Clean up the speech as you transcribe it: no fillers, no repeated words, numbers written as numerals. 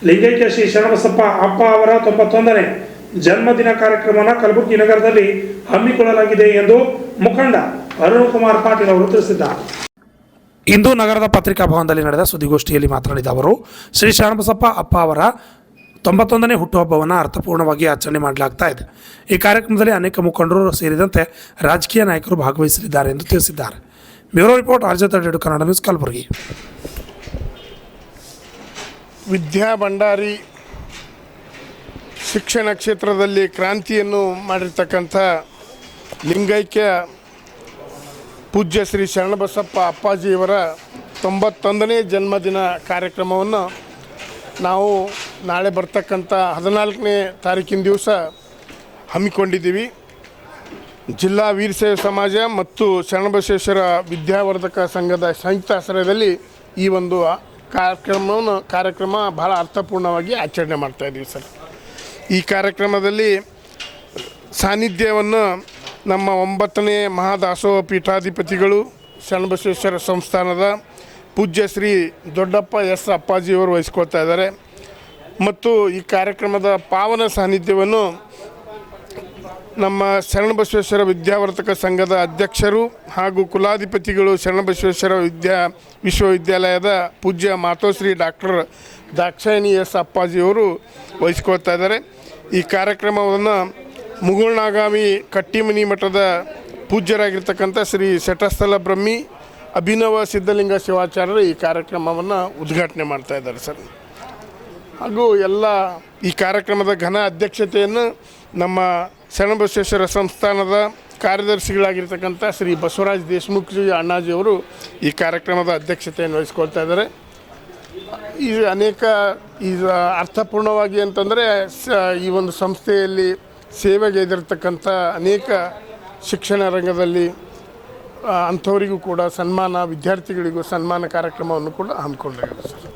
ಲಿಂಗೈಕ್ಯ ಶ್ರೀ ಶರಣಬಸಪ್ಪ ಅಪ್ಪ ಅವರ 91ನೇ ಜನ್ಮದಿನ ಕಾರ್ಯಕ್ರಮವನ್ನು ಕಲಬುರಗಿ ನಗರದಲ್ಲಿ ಹಮ್ಮಿಕೊಳ್ಳಲಾಗಿದೆ ಎಂದು ಮುಖಂಡ ಅರುಣ್ ಕುಮಾರ್ ಪಾಟೀಲ್ ಅವರು ತಿಳಿಸಿದ್ದಾರೆ. ಇಂದು ನಗರದ ಪತ್ರಿಕಾ ಭವನದಲ್ಲಿ ನಡೆದ ಸುದ್ದಿಗೋಷ್ಠಿಯಲ್ಲಿ ಮಾತನಾಡಿದ ಅವರು, ಶ್ರೀ ಶರಣಬಸಪ್ಪ ಅಪ್ಪ ಅವರ 91ನೇ ಹುಟ್ಟುಹಬ್ಬವನ್ನು ಅರ್ಥಪೂರ್ಣವಾಗಿ ಆಚರಣೆ ಮಾಡಲಾಗ್ತಾ ಇದೆ. ಈ ಕಾರ್ಯಕ್ರಮದಲ್ಲಿ ಅನೇಕ ಮುಖಂಡರು ಸೇರಿದಂತೆ ರಾಜಕೀಯ ನಾಯಕರು ಭಾಗವಹಿಸಲಿದ್ದಾರೆ ಎಂದು ತಿಳಿಸಿದ್ದಾರೆ. Bureau report RJ32 Kannada news Kalaburagi. Vidya Bhandari ಶಿಕ್ಷಣ ಕ್ಷೇತ್ರದಲ್ಲಿ ಕ್ರಾಂತಿಯನ್ನು ಮಾಡಿರ್ತಕ್ಕಂಥ ಲಿಂಗೈಕ್ಯ ಪೂಜ್ಯ ಶ್ರೀ ಶರಣಬಸಪ್ಪ ಅಪ್ಪಾಜಿಯವರ 91ನೇ ಜನ್ಮದಿನ ಕಾರ್ಯಕ್ರಮವನ್ನು ನಾವು ನಾಳೆ ಬರ್ತಕ್ಕಂಥ 14ನೇ ತಾರೀಕಿನ ದಿವಸ ಹಮ್ಮಿಕೊಂಡಿದ್ದೀವಿ. ಜಿಲ್ಲಾ ವೀರಶೈವ ಸಮಾಜ ಮತ್ತು ಶರಣಬಸವೇಶ್ವರ ವಿದ್ಯಾವರ್ಧಕ ಸಂಘದ ಸಂಯುಕ್ತ ಆಶ್ರಯದಲ್ಲಿ ಈ ಒಂದು ಕಾರ್ಯಕ್ರಮ ಬಹಳ ಅರ್ಥಪೂರ್ಣವಾಗಿ ಆಚರಣೆ ಮಾಡ್ತಾಯಿದ್ದೀವಿ ಸರ್. ಈ ಕಾರ್ಯಕ್ರಮದಲ್ಲಿ ಸಾನ್ನಿಧ್ಯವನ್ನು ನಮ್ಮ 9ನೇ ಮಹಾದಾಸೋಹ ಪೀಠಾಧಿಪತಿಗಳು ಶರಣಬಸವೇಶ್ವರ ಸಂಸ್ಥಾನದ ಪೂಜ್ಯ ಶ್ರೀ ದೊಡ್ಡಪ್ಪ ಎಸ್ ಅಪ್ಪಾಜಿಯವರು ವಹಿಸ್ಕೊಳ್ತಾ ಇದ್ದಾರೆ. ಮತ್ತು ಈ ಕಾರ್ಯಕ್ರಮದ ಪಾವನ ಸಾನ್ನಿಧ್ಯವನ್ನು ನಮ್ಮ ಶರಣಬಸವೇಶ್ವರ ವಿದ್ಯಾವರ್ಧಕ ಸಂಘದ ಅಧ್ಯಕ್ಷರು ಹಾಗೂ ಕುಲಾಧಿಪತಿಗಳು ಶರಣಬಸವೇಶ್ವರ ವಿಶ್ವವಿದ್ಯಾಲಯದ ಪೂಜ್ಯ ಮಾತೋಶ್ರೀ ಡಾಕ್ಟರ್ ದಾಕ್ಷಾಯಿಣಿ ಎಸ್ ಅಪ್ಪಾಜಿಯವರು ವಹಿಸ್ಕೊಳ್ತಾ ಇದ್ದಾರೆ. ಈ ಕಾರ್ಯಕ್ರಮವನ್ನು ಮುಗುಳ್ನಾಗಾಮಿ ಕಟ್ಟಿಮನಿ ಮಠದ ಪೂಜ್ಯರಾಗಿರ್ತಕ್ಕಂಥ ಶ್ರೀ ಶಟಸ್ಥಲ ಬ್ರಹ್ಮಿ ಅಭಿನವ ಸಿದ್ಧಲಿಂಗ ಶಿವಾಚಾರ್ಯರು ಈ ಕಾರ್ಯಕ್ರಮವನ್ನು ಉದ್ಘಾಟನೆ ಮಾಡ್ತಾ ಇದ್ದಾರೆ ಸರ್. ಹಾಗೂ ಎಲ್ಲ ಈ ಕಾರ್ಯಕ್ರಮದ ಘನ ಅಧ್ಯಕ್ಷತೆಯನ್ನು ನಮ್ಮ ಶರಣಬಸವೇಶ್ವರ ಸಂಸ್ಥಾನದ ಕಾರ್ಯದರ್ಶಿಗಳಾಗಿರ್ತಕ್ಕಂಥ ಶ್ರೀ ಬಸವರಾಜ್ ದೇಶಮುಖಿ ಅಣ್ಣಾಜಿಯವರು ಈ ಕಾರ್ಯಕ್ರಮದ ಅಧ್ಯಕ್ಷತೆಯನ್ನು ವಹಿಸ್ಕೊಳ್ತಾ ಇದ್ದಾರೆ. ಈ ಅನೇಕ ಅರ್ಥಪೂರ್ಣವಾಗಿ ಅಂತಂದರೆ ಈ ಒಂದು ಸಂಸ್ಥೆಯಲ್ಲಿ ಸೇವೆಗೈದಿರ್ತಕ್ಕಂಥ ಅನೇಕ ಶಿಕ್ಷಣ ರಂಗದಲ್ಲಿ ಅಂಥವರಿಗೂ ಕೂಡ ಸನ್ಮಾನ, ವಿದ್ಯಾರ್ಥಿಗಳಿಗೂ ಸನ್ಮಾನ ಕಾರ್ಯಕ್ರಮವನ್ನು ಕೂಡ ಹಮ್ಮಿಕೊಂಡಿದ್ದಾರೆ ಸರ್.